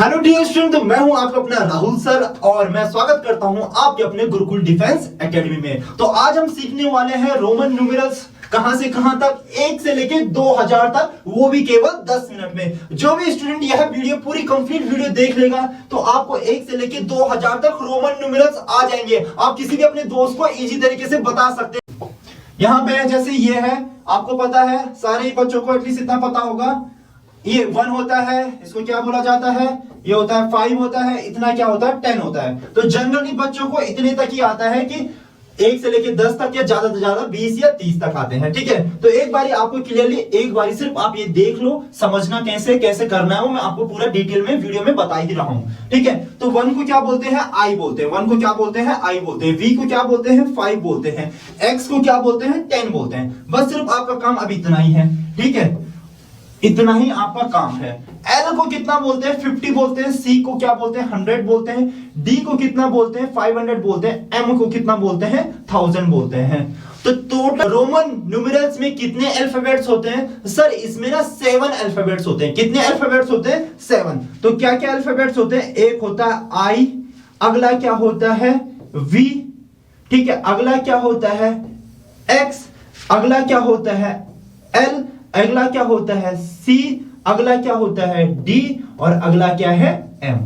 Hello dear student, तो मैं हूं आपका अपना राहुल सर और मैं स्वागत करता हूं आपके अपने गुरुकुल डिफेंस एकेडमी में। तो आज हम सीखने वाले हैं रोमन न्यूमेरल्स कहां से कहां तक, 1 से लेके 2000 तक, वो भी केवल 10 मिनट में। जो भी स्टूडेंट यह वीडियो पूरी कंप्लीट वीडियो देख लेगा तो आपको 1 से लेके 2000 तक रोमन न्यूमेरल्स आ जाएंगे। आप किसी भी अपने दोस्त को इजी तरीके से बता सकते हैं। यहां पे जैसे ये है, आपको पता है, सारे बच्चों को एटलीस्ट इतना पता होगा, ये 1 होता है, इसको क्या बोला जाता है, ये होता है 5 होता है, इतना क्या होता है 10 होता है। तो जनरली बच्चों को इतने तक ही आता है कि 1 से लेके 10 तक या ज्यादा से ज्यादा 20 या 30 तक आते हैं। ठीक है, तो एक बारी आपको क्लियरली एक बारी सिर्फ आप ये देख लो, समझना कैसे कैसे करना है वो मैं आपको पूरा डिटेल में वीडियो में बता ही रहा हूं। ठीक है, तो 1 को क्या बोलते हैं, आई बोलते हैं। 1 को क्या बोलते हैं, आई बोलते हैं। V को क्या बोलते हैं, 5 बोलते हैं। X को क्या बोलते हैं, 10 बोलते हैं। बस सिर्फ आपका काम अब इतना ही है। ठीक है, इतना ही आपका काम है। L को कितना बोलते हैं, 50 बोलते हैं। C को क्या बोलते हैं, 100 बोलते हैं। D को कितना बोलते हैं, 500 बोलते हैं। M को कितना बोलते हैं, 1000 बोलते हैं। तो टोटल रोमन न्यूमेरल्स में कितने अल्फाबेट्स होते हैं सर? इसमें ना 7 अल्फाबेट्स होते हैं। कितने अल्फाबेट्स होते हैं, 7। तो क्या क्या अल्फाबेट्स होते हैं? एक होता है I, अगला क्या होता है V, ठीक है, अगला क्या होता है X, अगला क्या होता है L, अगला क्या होता है C, अगला क्या होता है D और अगला क्या है M।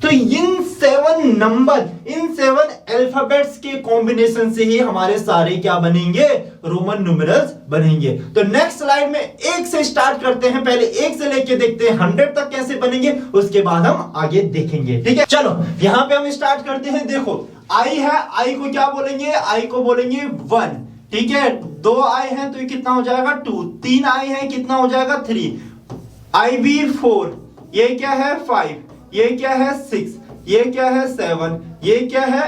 तो इन 7 नंबर, इन 7 अल्फाबेट्स के कॉम्बिनेशन से ही हमारे सारे क्या बनेंगे, रोमन न्यूमेरल्स बनेंगे। तो नेक्स्ट स्लाइड में 1 से स्टार्ट करते हैं। पहले 1 से लेके देखते हैं 100 तक कैसे बनेंगे, उसके बाद हम आगे देखेंगे। ठीक है, चलो यहां पे हम स्टार्ट करते हैं। देखो आई है, आई को क्या बोलेंगे, आई को बोलेंगे 1। ठीक है, 2 आई है तो ये कितना हो जाएगा 2, 3 आई है कितना हो जाएगा 3, आई बी 4, ये क्या है 5, ये क्या है 6, ये क्या है 7, ये क्या है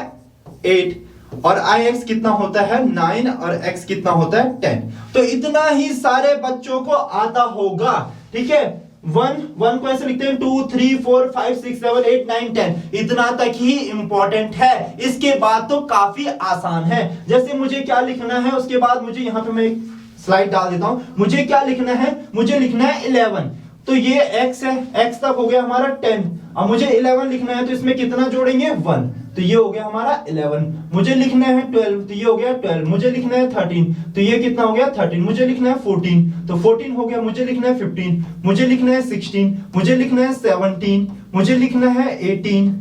8 और आई एक्स कितना होता है 9 और एक्स कितना होता है 10। तो इतना ही सारे बच्चों को आता होगा। ठीक है, 1 को ऐसे लिखते हैं 2 3 4 5 6 7 8 9 10, इतना तक ही इंपॉर्टेंट है। इसके बाद तो काफी आसान है। जैसे मुझे क्या लिखना है, उसके बाद मुझे यहां पे मैं एक स्लाइड डाल देता हूं। मुझे क्या लिखना है, मुझे लिखना है 11। तो ये x है, x तक हो गया हमारा 10। अब मुझे 11 लिखना है तो इसमें कितना जोड़ेंगे 1, तो ये हो गया हमारा 11। मुझे लिखना है 12 तो ये हो गया 12। मुझे लिखना है 13 तो ये कितना हो गया 13। मुझे लिखना है 14 तो 14 हो गया। मुझे लिखना है 15, मुझे लिखना है 16, मुझे लिखना है 17, मुझे लिखना है 18,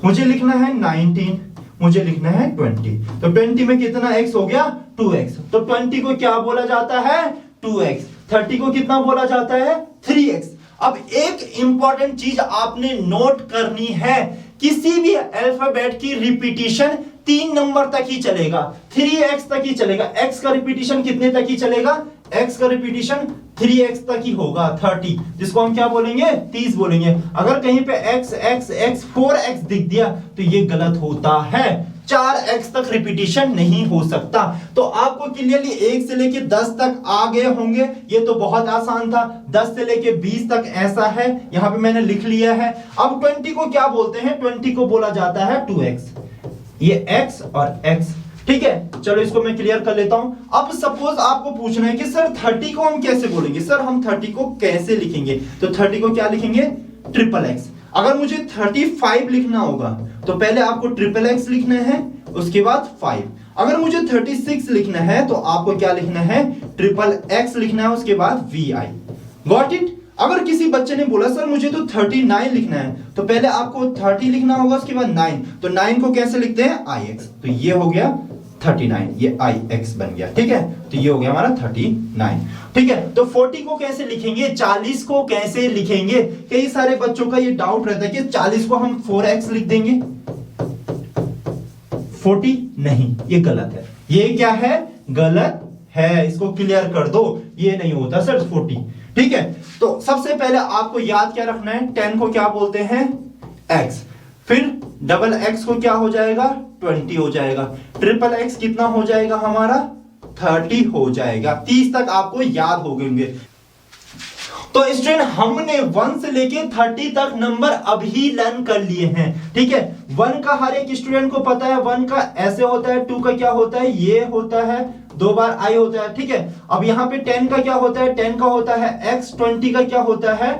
मुझे लिखना है 19, मुझे लिखना है 20। तो 20 में कितना x हो गया 2x। तो 20 को क्या बोला जाता है 2x। 30 को कितना बोला जाता है 3x। अब एक इंपॉर्टेंट चीज आपने नोट करनी है, किसी भी अल्फाबेट की रिपीटिशन 3 नंबर तक ही चलेगा, 3x तक ही चलेगा। x का रिपीटिशन कितने तक ही चलेगा, x का रिपीटिशन 3x तक ही होगा, 30, जिसको हम क्या बोलेंगे 30 बोलेंगे। अगर कहीं पे x x x 4x दिख दिया तो ये गलत होता है, 4x तक रिपीटिशन नहीं हो सकता। तो आपको क्लियरली 1 से लेके 10 तक आ गए होंगे, ये तो बहुत आसान था। 10 से लेके 20 तक ऐसा है, यहां पे मैंने लिख लिया है। अब 20 को क्या बोलते हैं, 20 को बोला जाता है 2x, ये x और x। ठीक है, चलो इसको मैं क्लियर कर लेता हूं। अब सपोज आपको पूछना है कि सर 30 को हम कैसे बोलेंगे, सर हम 30 को कैसे लिखेंगे, तो 30 को क्या लिखेंगे ट्रिपल x। अगर मुझे 35 लिखना होगा तो पहले आपको ट्रिपल x लिखना है, उसके बाद 5। अगर मुझे 36 लिखना है तो आपको क्या लिखना है, ट्रिपल x लिखना है, उसके बाद vi। Got it. अगर किसी बच्चे ने बोला सर मुझे तो 39 लिखना है, तो पहले आपको 30 लिखना होगा, उसके बाद 9। तो 9 को कैसे लिखते हैं ix, तो ये हो गया 39, ये ix बन गया। ठीक है, तो ये हो गया हमारा 39। ठीक है, तो 40 को कैसे लिखेंगे, 40 को कैसे लिखेंगे? कई सारे बच्चों का ये डाउट रहता है कि 40 को हम 4x लिख देंगे। 40 नहीं, ये गलत है। ये क्या है, गलत है, इसको क्लियर कर दो, ये नहीं होता सर 40। ठीक है, तो सबसे पहले आपको याद क्या रखना है, 10 को क्या बोलते हैं x, फिर डबल x को क्या हो जाएगा 20 हो जाएगा, ट्रिपल x कितना हो जाएगा हमारा 30 हो जाएगा। 30 तक आपको याद हो गए। तो स्टूडेंट हमने 1 से लेके 30 तक नंबर अभी लर्न कर लिए हैं। ठीक है, 1 का हर एक स्टूडेंट को पता है, 1 का ऐसे होता है, 2 का क्या होता है, ये होता है, 2 बार आई होता है। ठीक है, अब यहां पे 10 का क्या होता है, 10 का होता है x, 20 का क्या होता है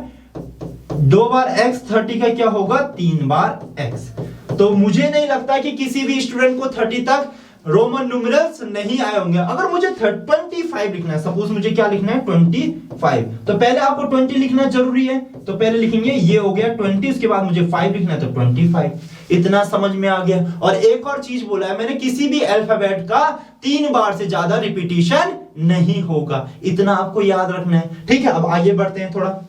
2 बार x, 30 का क्या होगा 3 बार x। तो मुझे नहीं लगता कि किसी भी स्टूडेंट को 30 तक रोमन न्यूमेरल्स नहीं आए होंगे। अगर मुझे 25 लिखना है, सपोज मुझे क्या लिखना है 25, तो पहले आपको 20 लिखना जरूरी है, तो पहले लिखेंगे ये हो गया 20, उसके बाद मुझे 5 लिखना है तो 25। इतना समझ में आ गया। और एक और चीज बोला है मैंने, किसी भी अल्फाबेट का 3 बार से ज्यादा रिपीटिशन नहीं होगा, इतना आपको याद रखना है। ठीक है, अब आगे बढ़ते हैं थोड़ा।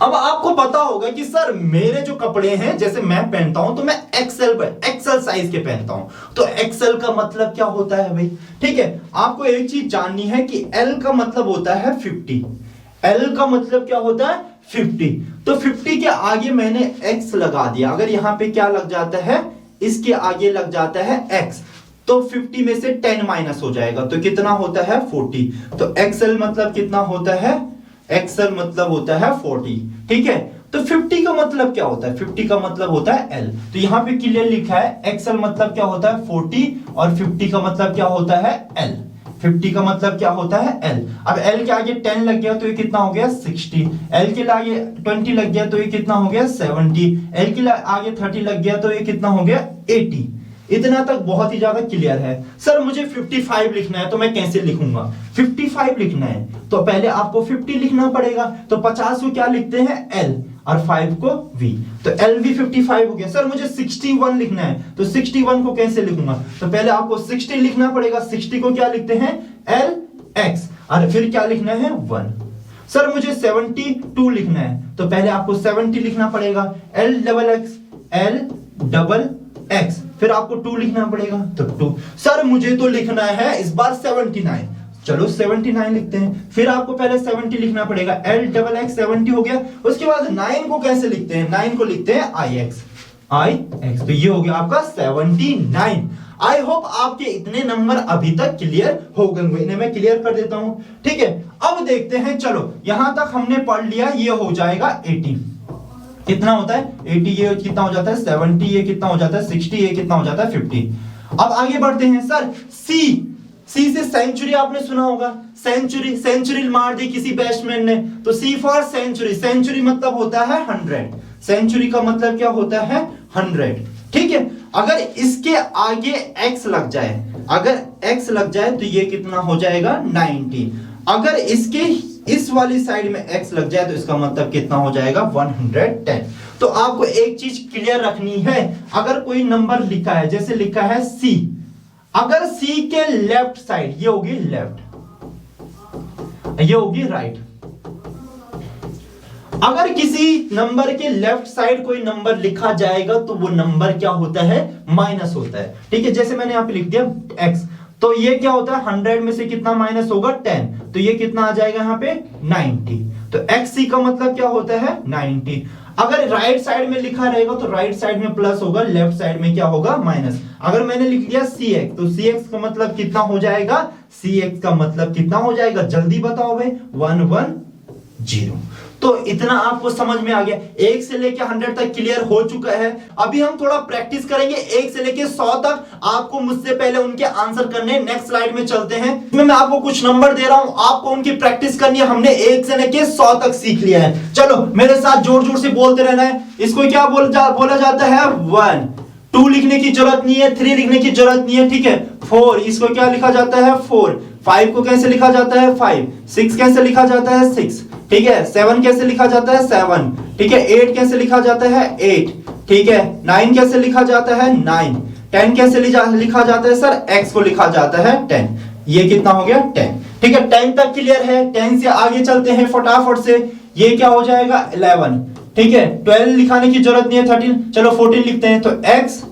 अब आपको पता होगा कि सर मेरे जो कपड़े हैं, जैसे मैं पहनता हूं तो मैं एक्सेल साइज के पहनता हूं, तो एक्सेल का मतलब क्या होता है भाई। ठीक है, आपको एक चीज जाननी है कि एल का मतलब होता है 50। एल का मतलब क्या होता है 50। तो 50 के आगे मैंने x लगा दिया। अगर यहां पे क्या लग जाता है, इसके आगे लग जाता है x, तो 50 में से 10 माइनस हो जाएगा, तो कितना होता है 40। तो एक्सेल मतलब कितना होता है, एक्सेल मतलब होता है 40। ठीक है, तो 50 का मतलब क्या होता है, 50 का मतलब होता है L। तो यहां पे क्लियर लिखा है एक्सेल मतलब क्या होता है 40 और 50 का मतलब क्या होता है L। 50 का मतलब क्या होता है L। अब L के आगे 10 लग गया तो ये कितना हो गया 60। L के आगे 20 लग गया तो ये कितना हो गया 70। L के आगे 30 लग गया तो ये कितना हो गया 80। इतना तक बहुत ही ज्यादा क्लियर है। सर मुझे 55 लिखना है तो मैं कैसे लिखूंगा, 55 लिखना है तो पहले आपको 50 लिखना पड़ेगा, तो 50 को क्या लिखते हैं L और 5 को V, तो L भी 55 हो गया। सर मुझे 61 लिखना है तो 61 को कैसे लिखूंगा, तो पहले आपको 60 लिखना पड़ेगा, 60 को क्या लिखते हैं L X और फिर क्या लिखना है 1। सर मुझे 72 लिखना है तो पहले आपको 70 लिखना पड़ेगा, L डबल X, फिर आपको 2 लिखना पड़ेगा तो 2। सर मुझे तो लिखना है इस बार 79, चलो 79 लिखते हैं। फिर आपको पहले 70 लिखना पड़ेगा, L डबल X 70 हो गया। उसके बाद 9 को कैसे लिखते हैं, 9 को लिखते हैं IX, तो ये हो गया आपका 79। आई होप आपके इतने नंबर अभी तक क्लियर हो गए, इन्हें मैं क्लियर कर देता हूं। ठीक है, अब देखते हैं, चलो यहां तक हमने पढ़ लिया, ये हो जाएगा 80। कितना होता है 80, ये कितना हो जाता है 70, ये कितना हो जाता है 60, ये कितना हो जाता है 50। अब आगे बढ़ते हैं। सर सी से सेंचुरी आपने सुना होगा, सेंचुरी मार दी किसी बैट्समैन ने, तो सी फॉर सेंचुरी, सेंचुरी मतलब होता है 100, सेंचुरी का मतलब क्या होता है 100। ठीक है, अगर इसके आगे x लग जाए, अगर x लग जाए तो ये कितना हो जाएगा 90। अगर इसके इस वाली साइड में x लग जाए तो इसका मतलब कितना हो जाएगा 110। तो आपको एक चीज क्लियर रखनी है, अगर कोई नंबर लिखा है, जैसे लिखा है C, अगर C के लेफ्ट साइड, ये होगी लेफ्ट, ये होगी राइट, अगर किसी नंबर के लेफ्ट साइड कोई नंबर लिखा जाएगा तो वो नंबर क्या होता है माइनस होता है। ठीक है, जैसे मैंने यहां पे लिख दिया x, तो ये क्या होता है 100 में से कितना माइनस होगा 10, तो ये कितना आ जाएगा यहाँ पे 90। तो xc का मतलब क्या होता है 90। अगर राइट साइड में लिखा रहेगा तो राइट साइड में प्लस होगा, लेफ्ट साइड में क्या होगा माइनस। अगर मैंने लिख दिया cx, तो cx का मतलब कितना हो जाएगा, cx का मतलब कितना हो जाएगा, जल्दी बताओ भाई 110। तो इतना आपको समझ में आ गया, 1 से लेके 100 तक क्लियर हो चुका है। अभी हम थोड़ा प्रैक्टिस करेंगे 1 से लेके 100 तक, आपको मुझसे पहले उनके आंसर करने। नेक्स्ट स्लाइड में चलते हैं, इसमें मैं आपको कुछ नंबर दे रहा हूं, आपको उनकी प्रैक्टिस करनी है। हमने 1 से लेके 100 तक सीख लिया है, चलो मेरे साथ जोर जोर से बोलते रहना है। इसको क्या बोला जाता है 1, 2 लिखने की जरूरत नहीं है, 3 लिखने की जरूरत नहीं है। ठीक है, 4, इसको क्या लिखा जाता है 4, 5 को कैसे लिखा जाता है 5, 6 कैसे लिखा जाता है 6, ठीक है, 7 कैसे लिखा जाता है 7, ठीक है, 8 कैसे लिखा जाता है 8, ठीक है, 9 कैसे लिखा जाता है 9, 10 कैसे लिखा जाता है सर x को लिखा जाता है 10। ये कितना हो गया 10। ठीक है, 10 तक क्लियर है। 10 से आगे चलते हैं फटाफट से, ये क्या हो जाएगा 11, ठीक है, 12 लिखाने की जरूरत नहीं है, 13, चलो 14 लिखते हैं, तो x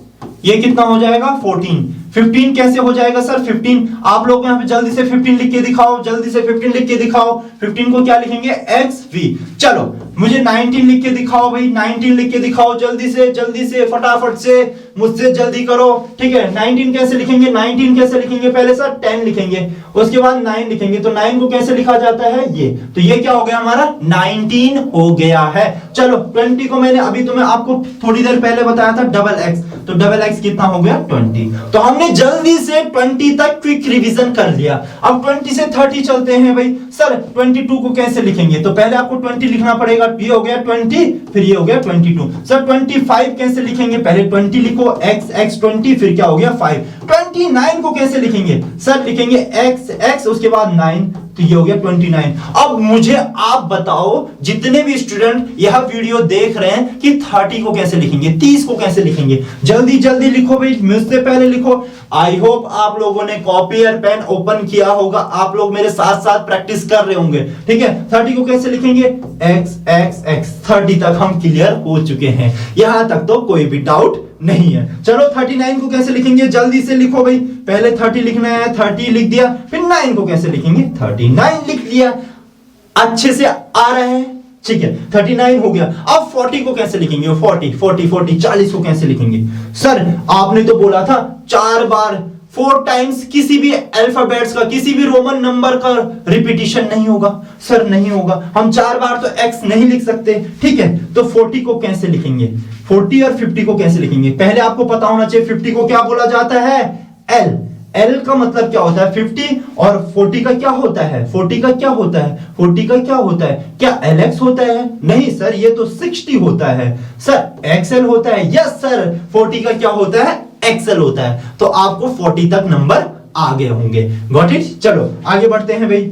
ये कितना हो जाएगा 14। 15 कैसे हो जाएगा सर 15, आप लोग यहाँ पे जल्दी से 15 लिख के दिखाओ, जल्दी से 15 लिख के दिखाओ। 15 को क्या लिखेंगे xv। चलो मुझे 19 लिख के दिखाओ भाई, 19 लिख के दिखाओ जल्दी से फटाफट से। मुझसे जल्दी करो। ठीक है, 19 कैसे लिखेंगे? 19 कैसे लिखेंगे? पहले सर 10 लिखेंगे, उसके बाद 9 लिखेंगे। तो 9 को कैसे लिखा जाता है? ये। तो ये क्या हो गया हमारा? 19 हो गया है। चलो 20 को मैंने अभी तुम्हें आपको थोड़ी देर पहले बताया था डबल एक्स, तो डबल एक्स कितना हो गया? 20। तो हमने जल्दी से 20 तक क्विक रिवीजन कर लिया। अब 20 से 30 चलते हैं भाई। सर 22 को कैसे लिखेंगे? तो पहले आपको 20 लिखना पड़ेगा, ये हो गया 20, फिर ये हो गया 22। सर 25 कैसे लिखेंगे? पहले 20 लिखो, x x 20, फिर क्या हो गया 5। 29 को कैसे लिखेंगे? सर लिखेंगे x x उसके बाद 9, तो ये हो गया 29। अब मुझे आप बताओ, जितने भी स्टूडेंट यह वीडियो देख रहे हैं, कि 30 को कैसे लिखेंगे, 30 को कैसे लिखेंगे? जल्दी जल्दी लिखो भाई, मुझसे पहले लिखो। आई होप आप लोगों ने कॉपी और पेन ओपन किया होगा, आप लोग मेरे साथ साथ प्रैक्टिस कर रहे होंगे। ठीक है, 30 को कैसे लिखेंगे? x x x। 30 तक हम क्लियर हो चुके हैं, यहां तक तो कोई भी डाउट नहीं है। चलो 39 को कैसे लिखेंगे? जल्दी से लिखो भाई, पहले 30 लिखना है, 30 लिख दिया, फिर 9 को कैसे लिखेंगे? 39 लिख दिया। अच्छे से आ रहा है? ठीक है, 39 हो गया। अब 40 को कैसे लिखेंगे? 40 को कैसे लिखेंगे? सर आपने तो बोला था 4 बार 4 टाइम्स किसी भी अल्फाबेट्स का, किसी भी रोमन नंबर का रिपीटिशन नहीं होगा। सर नहीं होगा, हम 4 बार तो x नहीं लिख सकते। ठीक है, तो 40 को कैसे लिखेंगे? 40 और 50 को कैसे लिखेंगे? पहले आपको पता होना चाहिए 50 को क्या बोला जाता है? L। L का मतलब क्या होता है? 50। और 40 का क्या होता है? 40 का क्या होता है? 40 का क्या होता है? क्या LX होता है? नहीं सर, ये तो 60 होता है। सर XL होता है। यस सर, 40 का क्या होता है? XL होता है। तो आपको 40 तक नंबर आ गए होंगे। Got it? चलो आगे बढ़ते हैं भाई।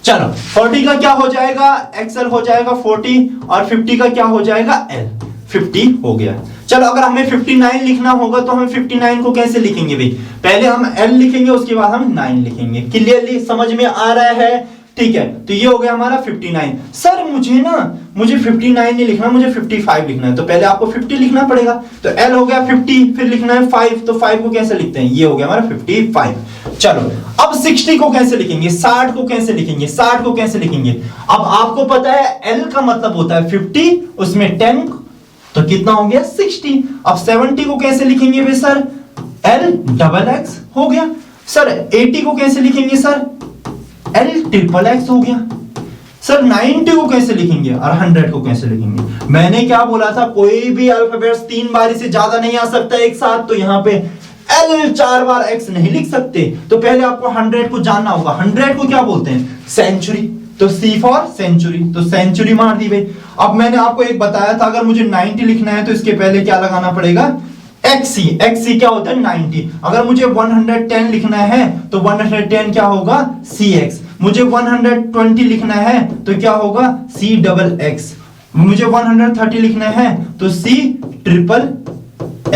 चलो 40 का क्या हो जाएगा? XL हो जाएगा 40, और 50 का क्या हो जाएगा? L। 50 हो गया। चलो अगर हमें 59 लिखना होगा तो हम 59 को कैसे लिखेंगे भाई? पहले हम L लिखेंगे, उसके बाद हम 9 लिखेंगे। क्लियरली समझ में आ रहा है? ठीक है, तो ये हो गया हमारा 59। सर मुझे 59 नहीं लिखना, मुझे 55 लिखना है। तो पहले आपको 50 लिखना पड़ेगा, तो L हो गया 50, फिर लिखना है 5, तो 5 को कैसे लिखते हैं? ये हो गया हमारा 55। चलो अब 60 को कैसे लिखेंगे? 60 को कैसे लिखेंगे? 60 को कैसे लिखेंगे? अब आपको पता है L का मतलब होता है 50, उसमें 10, तो कितना हो गया? 60। अब 70 को कैसे लिखेंगे वे सर? L डबल एक्स हो गया। सर 80 को कैसे लिखेंगे सर? L ट्रिपल एक्स हो गया। सर 90 को कैसे लिखेंगे और 100 को कैसे लिखेंगे? मैंने क्या बोला था, कोई भी अल्फाबेट्स 3 बारी से ज्यादा नहीं आ सकता एक साथ, तो यहां पे L 4 बार x नहीं लिख सकते। तो पहले आपको 100 को जानना होगा। 100 को क्या बोलते हैं? सेंचुरी। तो C फॉर सेंचुरी, तो सेंचुरी मार दी भाई। अब मैंने आपको एक बताया था, अगर मुझे 90 लिखना है तो इसके पहले क्या लगाना पड़ेगा? XC। XC क्या होता है? 90। अगर मुझे 110 लिखना है तो 110 क्या होगा? CX। मुझे 120 लिखना है तो क्या होगा? C double X। मुझे 130 लिखना है तो C ट्रिपल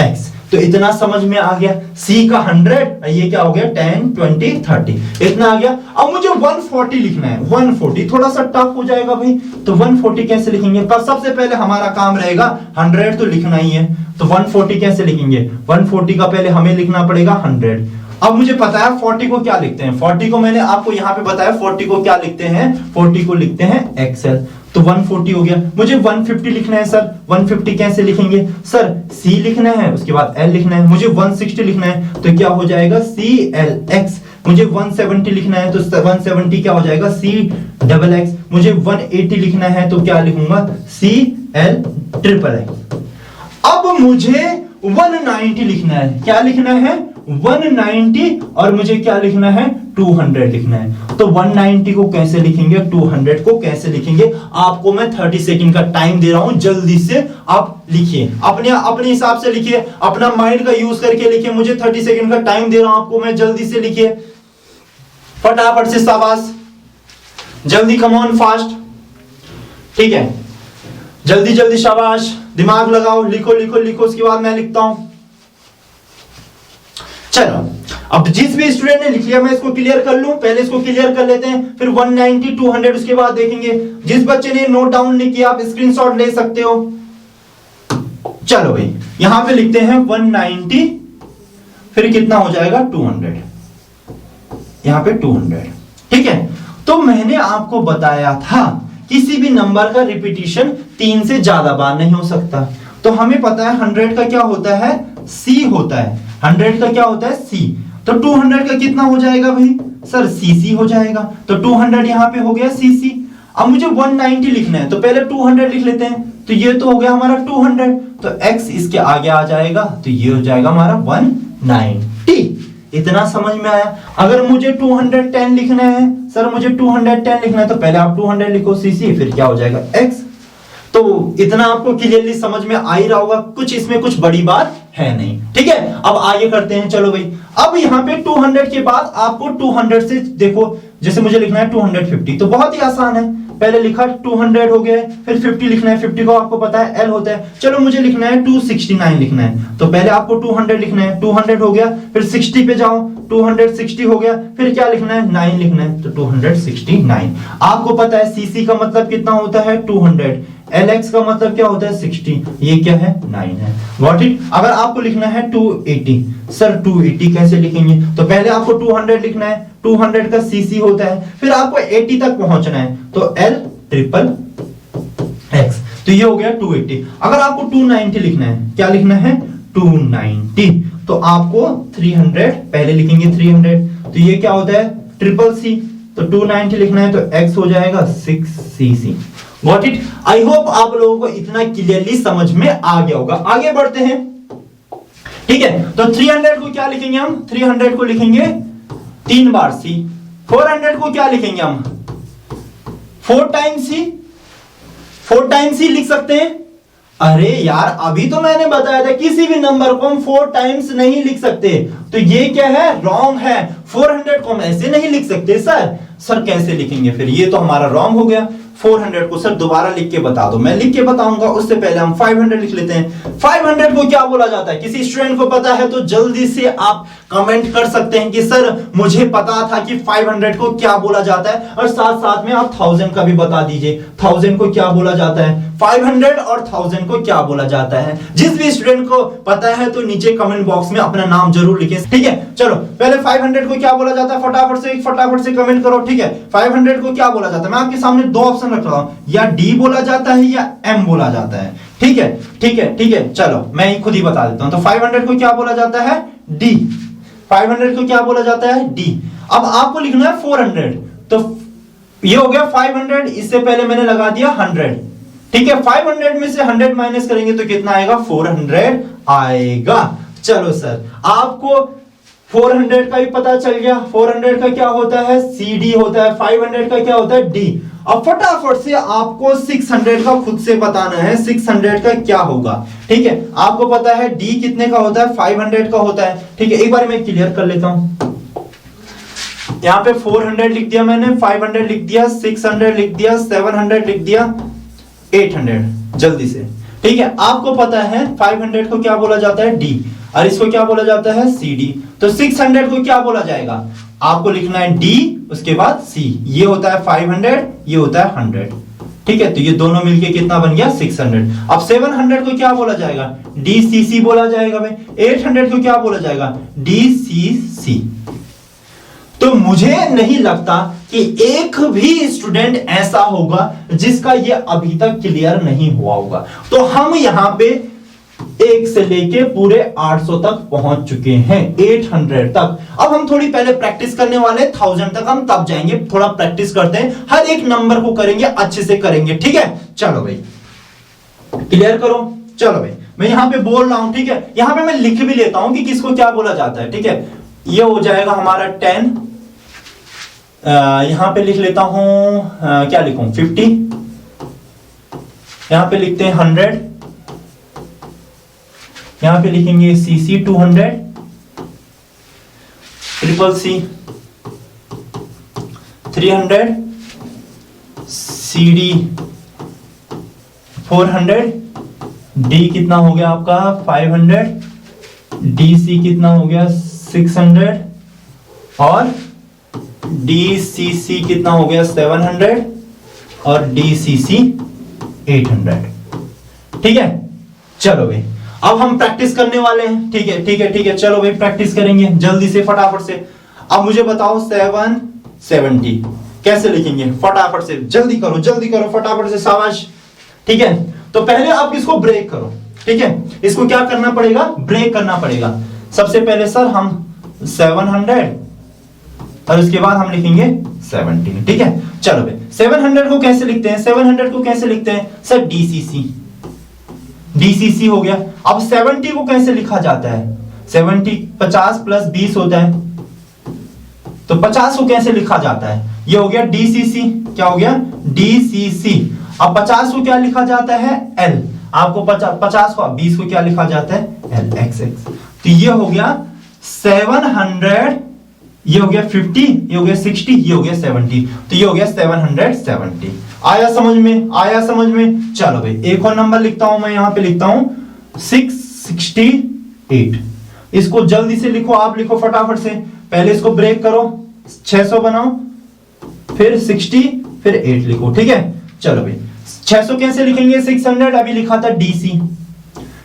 X। तो इतना समझ में आ गया। C का 100, ये क्या हो गया? 10 20 30, इतना आ गया। अब मुझे 140 लिखना है। 140 थोड़ा सा टफ हो जाएगा भाई, तो 140 कैसे लिखेंगे? पर सबसे पहले हमारा काम रहेगा 100 तो लिखना ही है, तो 140 कैसे लिखेंगे? 140 का पहले हमें लिखना पड़ेगा 100। अब मुझे पता है 40 को क्या लिखते हैं। 40 को मैंने आपको यहां पे बताया, 40 को क्या लिखते हैं? 40 को लिखते हैं XL। तो 140 हो गया। मुझे 150 लिखना है सर, 150 कैसे लिखेंगे? सर C लिखना है, उसके बाद L लिखना है। मुझे 160 लिखना है तो क्या हो जाएगा? CLX। मुझे 170 लिखना है तो 170 क्या हो जाएगा? C double X। मुझे 180 लिखना है तो क्या लिखूंगा? CL triple X। अब मुझे 190 लिखना है। क्या लिखना है? 190। और मुझे क्या लिखना है? 200 लिखना है। तो 190 को कैसे लिखेंगे? 200 को कैसे लिखेंगे? आपको मैं 30 सेकंड का टाइम दे रहा हूं, जल्दी से आप लिखिए, अपने हिसाब से लिखिए, अपना माइंड का यूज करके लिखिए। मुझे 30 सेकंड का टाइम दे रहा हूं आपको मैं, जल्दी से लिखिए फटाफट से, शाबाश, जल्दी, कम ऑन फास्ट। ठीक है, जल्दी जल्दी, शाबाश, दिमाग लगाओ, लिखो लिखो लिखो, उसके बाद मैं लिखता हूं। चलो अब जिस भी स्टूडेंट ने लिख लिया मैं इसको क्लियर कर लूं, पहले इसको क्लियर कर लेते हैं, फिर 190 200 उसके बाद देखेंगे। जिस बच्चे ने नोट डाउन नहीं किया आप स्क्रीनशॉट ले सकते हो। चलो भाई यहां पे लिखते हैं 190, फिर कितना हो जाएगा? 200, यहां पे 200। ठीक है, तो मैंने आपको बताया था किसी भी नंबर का रिपीटिशन 3 से ज्यादा बार नहीं हो सकता। तो हमें पता है 100 का क्या होता है, C होता है। 100 का क्या होता है, C। तो 200 का कितना हो जाएगा भाई सर, CC हो जाएगा। तो 200 यहाँ पे हो गया CC। अब मुझे 190 लिखना है, तो पहले 200 लिख लेते हैं। तो ये तो हो गया हमारा 200, तो x इसके आगे आ जाएगा, तो ये हो जाएगा हमारा 190। इतना समझ में आया। अगर मुझे 210 लिखना है सर, मुझे 210 लिखना है, तो पहले आप 200 लिखो CC, फिर क्या हो जाएगा x। तो इतना आपको क्लियरली समझ में आ ही रहा होगा, कुछ इसमें कुछ बड़ी बात है नहीं। ठीक है, अब आगे करते हैं। चलो भाई, अब यहाँ पे 200 के बाद आपको 200 से देखो, जैसे मुझे लिखना है 250, तो बहुत ही आसान है। पहले लिखा 200 हो गया, फिर 50 लिखना है, 50 को आपको पता है L होता है। चलो मुझे लिखना है 269 लिखना है, तो पहले आपको 200 लिखना है, 200 हो गया, फिर 60 पे जाओ, 260 हो गया, फिर क्या लिखना है, 9 लिखना है, तो 269। आपको पता है CC का मतलब कितना होता है, 200, LX का मतलब क्या होता है, 60, ये क्या है, 9 है। Got it. अगर आपको लिखना है 280, सर 280 कैसे लिखेंगे, तो पहले आपको 200 लिखना है, 200 का CC होता है, फिर आपको 80 तक पहुंचना है, तो L ट्रिपल X, तो ये हो गया 280। अगर आपको 290 लिखना है, क्या लिखना है, 290, तो आपको 300 पहले लिखेंगे, 300, तो ये क्या होता है, ट्रिपल C, तो 290 लिखना है, तो X हो जाएगा 6cc। Got it. I hope आप लोगों को इतना क्लियरली समझ में आ गया होगा। आगे बढ़ते हैं। ठीक है, तो 300 को क्या लिखेंगे हम, 300 को लिखेंगे 3 बार C। 400 को क्या लिखेंगे हम, 4 टाइम्स C, 4 टाइम्स C लिख सकते हैं। अरे यार, अभी तो मैंने बताया था किसी भी नंबर को हम 4 टाइम्स नहीं लिख सकते, तो ये क्या है, रॉन्ग है। 400 को हम ऐसे नहीं लिख सकते। सर कैसे लिखेंगे, फिर ये तो हमारा रॉन्ग हो गया। 400 को सर दोबारा लिख के बता दो। मैं लिख के बताऊंगा, उससे पहले हम 500 लिख लेते हैं। 500 को क्या बोला जाता है, किसी स्टूडेंट को पता है तो जल्दी से आप कमेंट कर सकते हैं कि सर मुझे पता था कि 500 को क्या बोला जाता है, और साथ साथ में आप 1000 का भी बता दीजिए, 1000 को क्या बोला जाता है, 500 और 1000 को क्या बोला जाता है। जिस भी स्टूडेंट को पता है तो नीचे कमेंट बॉक्स में अपना नाम जरूर लिखें। ठीक है, चलो पहले 500 को क्या बोला जाता है, फटाफट से कमेंट करो। ठीक है, 500 को क्या बोला जाता है, मैं आपके सामने 2 ऑप्शन रख रहा हूं, या D बोला जाता है या M बोला जाता है। ठीक है, चलो मैं खुद ही बता देता हूं। तो 500 को क्या बोला जाता है, D। 500 को क्या बोला जाता है, D। अब आपको लिखना है 400, तो ये हो गया 500, इससे पहले मैंने लगा दिया 100। ठीक है, 500 में से 100 माइनस करेंगे तो कितना आएगा, 400 आएगा। चलो सर, आपको 400 का भी पता चल गया। 400 का क्या होता है, CD होता है। 500 का क्या होता है, D। अब फटाफट से आपको 600 का खुद से बताना है, 600 का क्या होगा। ठीक है, आपको पता है D कितने का होता है, 500 का होता है। ठीक है, एक बार मैं क्लियर कर लेता हूं। यहां पे 400 लिख दिया मैंने, 500 लिख दिया, 600 लिख दिया, 700 लिख दिया, 800 जल्दी से। ठीक है, आपको पता है 500 को क्या बोला जाता है, D, और इसको क्या बोला जाता है, CD। तो 600 को क्या बोला जाएगा, आपको लिखना है D, उसके बाद C। ये होता है 500, ये होता है 100। ठीक है, तो ये दोनों मिलके कितना बन गया, 600। अब 700 को क्या बोला जाएगा, DCC बोला जाएगा भाई। 800 को क्या बोला जाएगा, DCC। तो मुझे नहीं लगता कि एक भी स्टूडेंट ऐसा होगा जिसका ये अभी तक क्लियर नहीं हुआ होगा। तो हम यहां पे 1 से लेके पूरे 800 तक पहुंच चुके हैं, 800 तक। अब हम थोड़ी पहले प्रैक्टिस करने वाले, 1000 तक हम तब जाएंगे। थोड़ा प्रैक्टिस करते हैं, हर एक नंबर को करेंगे, अच्छे से करेंगे। ठीक है, चलो भाई क्लियर करो। चलो भाई, मैं यहां पे बोल रहा हूं। ठीक है, यहां पे मैं लिख भी लेता हूं कि किसको क्या बोला जाता है। ठीक है, ये हो जाएगा हमारा 10। यहां पे लिख लेता हूं, क्या लिखूं, 50। यहां पे लिखते हैं 100। यहां पे लिखेंगे CC 200, triple C 300, CD 400, D कितना हो गया आपका 500, DC कितना हो गया 600, और DCC कितना हो गया 700, और DCC 800। ठीक है, चलो भाई अब हम प्रैक्टिस करने वाले हैं। ठीक है, चलो भाई प्रैक्टिस करेंगे जल्दी से, फटाफट से। अब मुझे बताओ 770 कैसे लिखेंगे, फटाफट से, जल्दी करो फटाफट से, शाबाश। ठीक है, तो पहले आप इसको ब्रेक करो। ठीक है, इसको क्या करना पड़ेगा, ब्रेक करना पड़ेगा। सबसे पहले सर हम 700 और उसके बाद हम लिखेंगे 17, ठीक है। चलो भाई 700 को कैसे लिखते हैं, 700 को कैसे लिखते हैं सर, डीसीसी हो गया। अब 70 को कैसे लिखा जाता है, 70 50 प्लस 20 होता है, तो 50 को कैसे लिखा जाता है, ये हो गया डीसीसी, क्या हो गया डीसीसी। अब 50 को क्या लिखा जाता है, एल। आपको 50 को 20 को क्या लिखा जाता है, एल एक्स एक्स। तो ये हो गया 700, ये हो गया 50, ये हो गया 60, ये हो गया 70, तो ये हो गया 770। आया समझ में, आया समझ में। चलो भाई एक और नंबर लिखता हूं मैं, यहां पे लिखता हूं 668। इसको जल्दी से लिखो, आप लिखो फटाफट से, पहले इसको ब्रेक करो, 600 बनाओ, फिर 60, फिर 8 लिखो, ठीक है। चलो भाई 600 कैसे लिखेंगे, 600 अभी लिखा था डीसी,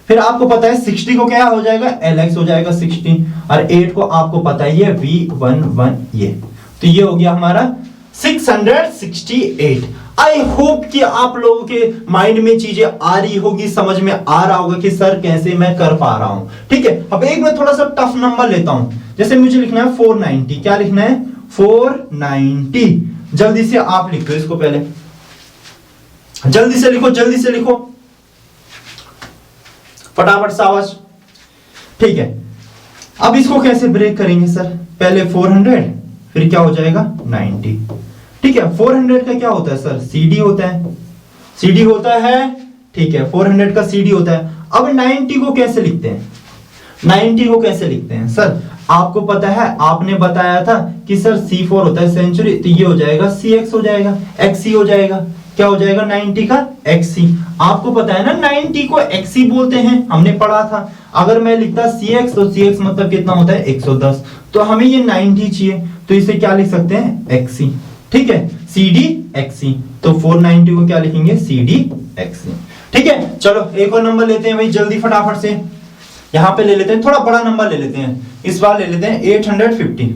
फिर आपको पता है 60 को क्या हो जाएगा, एलएक्स हो जाएगा 60, और 8 को आपको पता है ये V11, ये तो ये हो गया हमारा 668। आई होप कि आप लोगों के माइंड में चीजें आ रही होगी, समझ में आ रहा होगा कि सर कैसे मैं कर पा रहा हूं, ठीक है। अब एक मैं थोड़ा सा टफ नंबर लेता हूं, जैसे मुझे लिखना है 490, क्या लिखना है 490। जल्दी से आप लिखो इसको, पहले जल्दी से लिखो, जल्दी से लिखो फटाफट सावज, ठीक है। अब इसको कैसे ब्रेक करेंगे सर, पहले 400, फिर क्या हो जाएगा 90, ठीक है। 400 का क्या होता है सर, सीडी होता है, सीडी होता है, ठीक है। 400 का सीडी होता है। अब 90 को कैसे लिखते हैं, 90 को कैसे लिखते हैं सर, आपको पता है, आपने बताया था कि सर C4 होता है सेंचुरी, तो ये हो जाएगा CX हो जाएगा, XC हो जाएगा, क्या हो जाएगा 90 का XC। आपको पता है ना 90 को XC बोलते हैं, हमने पढ़ा था। अगर मैं लिखता CX तो CX मतलब कितना होता है 110, तो हमें ये 90 चाहिए, तो इसे क्या लिख सकते हैं XC, ठीक है, CD XC। तो 490 को क्या लिखेंगे, CD XC, ठीक है। चलो एक और नंबर लेते हैं भाई, जल्दी फटाफट से, यहां पे ले लेते हैं, थोड़ा बड़ा नंबर ले लेते हैं, इस बार ले लेते हैं 850।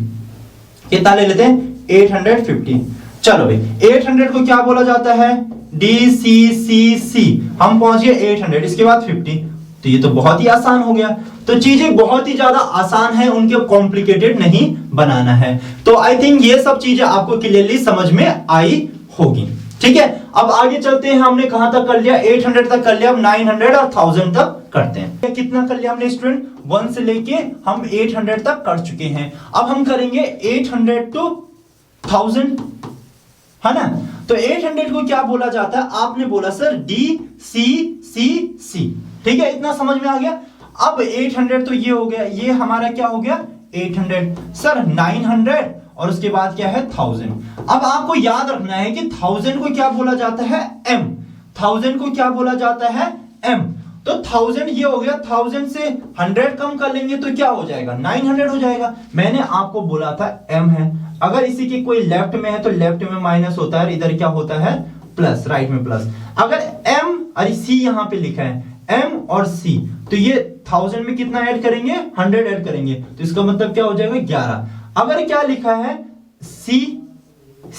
कितना ले लेते हैं 850। चलो भाई 800 को क्या बोला जाता है, DCCC। हम पहुंच गए 800, इसके बाद 50, तो ये तो बहुत ही आसान हो गया। तो चीजें बहुत ही ज्यादा आसान है, उनके कॉम्प्लिकेटेड नहीं बनाना है। तो आई थिंक ये सब चीजें आपको क्लियरली समझ में आई होगी, ठीक है। अब आगे चलते हैं, हमने कहां तक कर लिया, 800 तक कर लिया, अब 900 और 1000 तक करते हैं। कितना कर लिया हमने स्टूडेंट, 1 से लेके हम 800 तक कर चुके हैं। अब हम करेंगे 800 to 1000, है ना। तो 800 को क्या बोला जाता है, आपने बोला सर DCCC, ठीक है, इतना समझ में आ गया। अब 800 तो ये हो गया, ये हमारा क्या हो गया 800, सर 900 और उसके बाद क्या है 1000। अब आपको याद रखना है कि 1000 को क्या बोला जाता है M, 1000 को क्या बोला जाता है M। तो 1000 ये हो गया, 1000 से 100 कम कर लेंगे तो क्या हो जाएगा 900 हो जाएगा। मैंने आपको बोला था M है, अगर इसी के कोई लेफ्ट में है तो लेफ्ट में माइनस होता है और इधर क्या होता है प्लस, राइट में प्लस। अगर M और C यहां पे लिखा है M और C, तो ये 1000 में कितना ऐड करेंगे 100 ऐड करेंगे, तो इसका मतलब क्या हो जाएगा 11। अगर क्या लिखा है C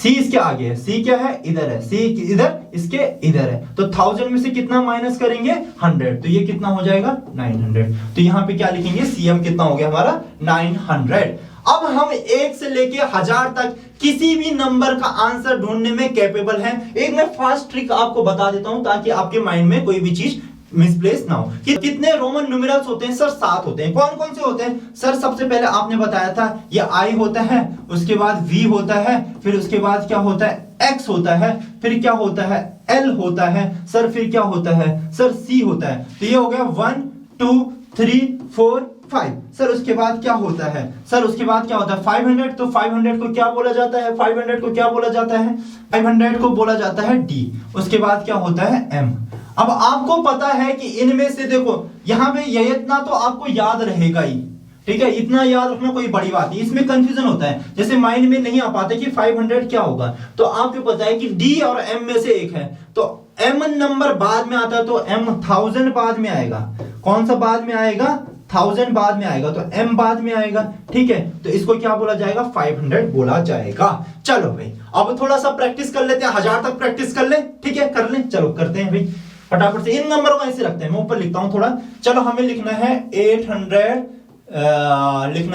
इसके आगे है, C क्या है इधर है, C इधर इसके इधर है, तो 1000 में से कितना माइनस करेंगे 100, तो ये कितना हो जाएगा 900। तो यहां पे क्या लिखेंगे CM कितना हो गया हमारा 900। अब हम 1 से लेके 1000 तक किसी भी नंबर का आंसर ढूंढने में कैपेबल हैं। एक मैं फास्ट ट्रिक आपको बता देता हूं ताकि आपके माइंड में कोई भी चीज मिसप्लेस ना हो। कि कितने रोमन न्यूमेरल्स होते हैं सर, 7 होते हैं। कौन कौन से होते हैं सर, सबसे पहले आपने बताया था ये I होता है, उसके बाद V होता है, फिर उसके बाद क्या होता है X होता है, फिर क्या होता है L होता है सर, फिर क्या होता है सर C होता है। तो ये हो गया 1 2 3 4 5। सर उसके बाद क्या होता है सर, उसके बाद क्या होता है 500। तो 500 को क्या बोला जाता है, 500 को क्या बोला जाता है 500 को बोला जाता है D। उसके बाद क्या होता है M। अब आपको पता है कि इनमें से देखो यहां पे ये इतना तो आपको याद रहेगा ही, ठीक है, इतना याद रखना कोई बड़ी बात नहीं। इसमें कंफ्यूजन होता है, जैसे माइंड में नहीं आ पाते कि 500 क्या होगा, तो आपको पता है कि D और M में से एक है, तो M नंबर बाद में आता है, तो M 1000 बाद में आएगा। कौन सा बाद में आएगा 1000 बाद में आएगा, तो M बाद में आएगा, ठीक है। तो इसको क्या बोला जाएगा 500 बोला जाएगा। चलो भाई अब थोड़ा सा प्रैक्टिस कर लेते हैं, 1000 तक प्रैक्टिस कर ले, ठीक है, कर ले, चलो करते हैं भाई फटाफट से इन नंबरों को ऐसे रखते हैं, मैं ऊपर लिखता हूं थोड़ा। चलो हमें लिखना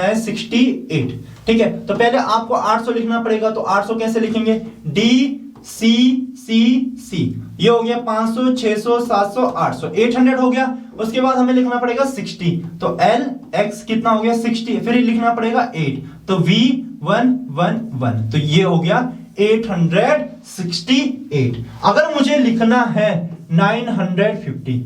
है 68, ठीक है। तो पहले आपको 800 लिखना पड़ेगा, तो 800 कैसे लिखेंगे, डी सी सी सी, ये हो गया 500, 600, 700, 800, 800 हो गया। उसके बाद हमें लिखना पड़ेगा 60, तो एल एक्स कितना हो गया 60, फिर लिखना पड़ेगा 8, तो वी 111, तो ये हो गया 868। अगर मुझे लिखना है 950,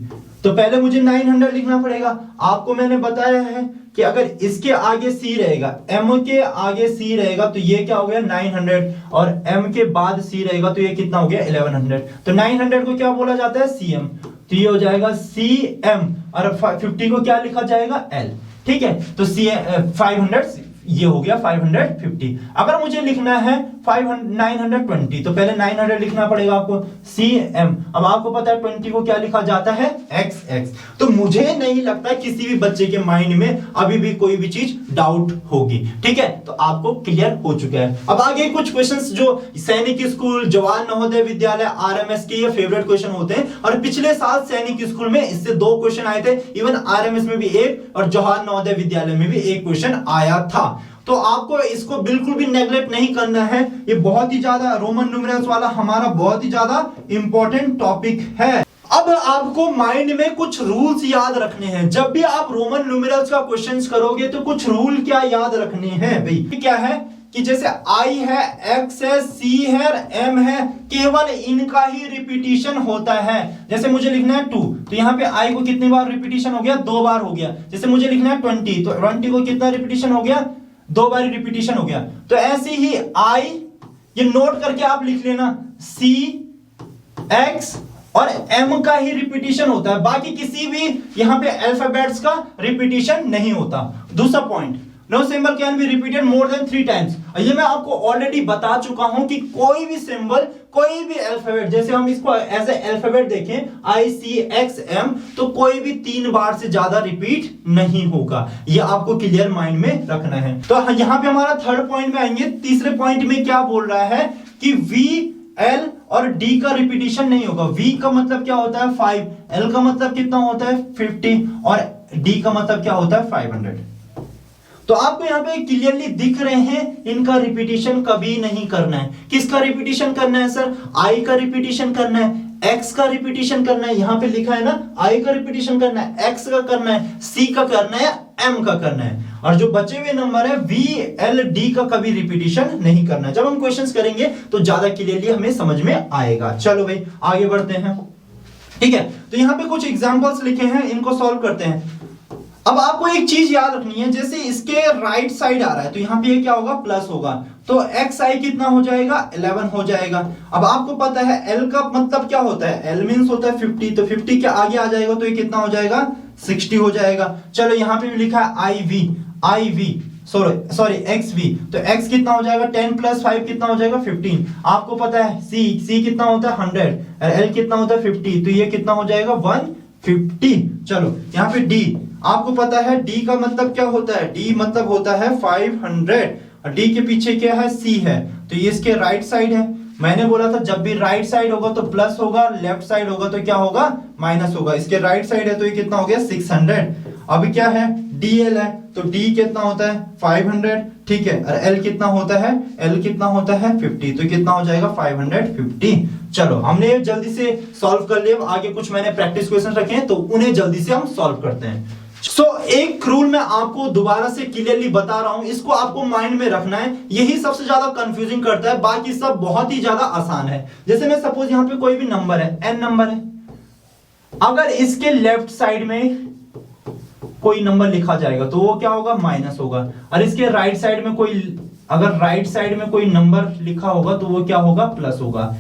तो पहले मुझे 900 लिखना पड़ेगा। आपको मैंने बताया है कि अगर इसके आगे सी रहेगा, m के आगे सी रहेगा, तो ये क्या हो गया 900, और m के बाद सी रहेगा, तो ये कितना हो गया 1100। तो 900 को क्या बोला जाता है, cm, तो ये हो जाएगा cm, और 50 को क्या लिखा जाएगा, l, ठीक है। तो 500, ये हो गया 550। अगर मुझे लिखना है 920, तो पहले 900 लिखना पड़ेगा आपको, cm। अब आपको पता है 20 को क्या लिखा जाता है, xx। तो मुझे नहीं लगता किसी भी बच्चे के माइंड में अभी भी कोई भी चीज डाउट होगी, ठीक है। तो आपको क्लियर हो चुका है। अब आगे कुछ क्वेश्चंस जो सैनिक स्कूल, जवाहर नवोदय विद्यालय, आरएमएस के ये फेवरेट क्वेश्चन होते हैं, और पिछले साल सैनिक स्कूल में इससे 2 क्वेश्चन आए थे, इवन आरएमएस में भी 1 और जवाहर नवोदय विद्यालय में भी 1 क्वेश्चन आया था। तो आपको इसको बिल्कुल भी नेगलेक्ट नहीं करना है, ये बहुत ही ज्यादा रोमन न्यूमेरल्स वाला हमारा बहुत ही ज्यादा इंपॉर्टेंट टॉपिक है। अब आपको माइंड में कुछ रूल्स याद रखने हैं। जब भी आप रोमन न्यूमेरल्स का क्वेश्चंस करोगे तो कुछ रूल क्या याद रखने हैं भाई, क्या है कि जैसे I है, X है, C है, M है, केवल इनका ही रिपीटिशन होता है। जैसे मुझे लिखना है 2, तो यहाँ पे I को कितनी बार रिपीटिशन हो गया, 2 बार हो गया। जैसे मुझे लिखना है 20, तो 20 को कितना रिपीटिशन हो गया, 2 बार रिपीटिशन हो गया। तो ऐसे ही I, ये नोट करके आप लिख लेना, C, X और M का ही रिपीटिशन होता है, बाकी किसी भी यहां पे अल्फाबेट्स का रिपीटिशन नहीं होता। दूसरा point, no symbol can be repeated more than 3 times. ये मैं आपको ऑलरेडी बता चुका हूं कि कोई भी सिंबल, कोई भी अल्फाबेट, जैसे हम इसको एज ए अल्फाबेट देखें ICXM, तो कोई भी 3 बार से ज्यादा रिपीट नहीं होगा। ये आपको क्लियर माइंड में रखना है। तो यहां पे हमारा थर्ड पॉइंट में आएंगे। तीसरे पॉइंट में क्या बोल रहा है कि V, L और D का रिपीटिशन नहीं होगा। V का मतलब क्या होता है 5, L का मतलब कितना होता है 50, और D का मतलब क्या होता है 500। तो आपको यहाँ पे क्लियरली दिख रहे हैं, इनका रिपीटिशन कभी नहीं करना है। किसका रिपीटिशन करना है सर, I का रिपीटिशन करना है, X का रिपीटिशन करना है, यहाँ पे लिखा है ना I का रिपीटिशन करना है, X का करना है, C का करना है, M का करना है, और जो बचे हुए नंबर है V, L, D का कभी रिपीटिशन नहीं करना है। जब हम क्वेश्चंस करेंगे तो ज्यादा क्लियरली हमें समझ में आएगा। चलो भाई आगे बढ़ते हैं, ठीक है। तो यहाँ पे कुछ एग्जाम्पल्स लिखे हैं, इनको सॉल्व करते हैं। अब आपको एक चीज याद रखनी है, जैसे इसके राइट साइड आ रहा है तो यहाँ पे ये क्या होगा, प्लस होगा, तो xi कितना हो जाएगा 11 हो जाएगा। अब आपको पता है L का मतलब क्या होता है, L मींस होता है 50, तो 50 के आगे आ जाएगा तो ये कितना हो जाएगा 60 हो जाएगा। चलो यहाँ पे भी लिखा है IV सॉरी XV, तो x कितना हो जाएगा 10 + 5 कितना हो जाएगा 15। आपको पता है C कितना होता है 100, और L कितना होता है 50, तो ये कितना हो जाएगा 150। चलो यहाँ पे D, आपको पता है D का मतलब क्या होता है, D मतलब होता है 500, और D के पीछे क्या है C है, तो ये इसके राइट साइड है। मैंने बोला था जब भी राइट साइड होगा तो प्लस होगा, लेफ्ट साइड होगा तो क्या होगा माइनस होगा। इसके राइट साइड है तो ये कितना हो गया 600। अब क्या है DL है, तो D कितना होता है 500, ठीक है, और L कितना होता है, L कितना होता है 50, तो कितना हो जाएगा 550। चलो हमने जल्दी से सॉल्व कर लिया। आगे कुछ मैंने प्रैक्टिस क्वेश्चन रखे हैं तो उन्हें जल्दी से हम सॉल्व करते हैं। एक रूल मैं आपको दोबारा से क्लियरली बता रहा हूं, इसको आपको माइंड में रखना है, यही सबसे ज्यादा कंफ्यूजिंग करता है, बाकी सब बहुत ही ज्यादा आसान है। जैसे मैं सपोज यहां पे कोई भी नंबर है, n नंबर है, अगर इसके लेफ्ट साइड में कोई नंबर लिखा जाएगा तो वो क्या होगा माइनस होगा, और इसके राइट साइड में अगर राइट साइड में कोई नंबर लिखा होगा तो वो क्या होगा प्लस होगा।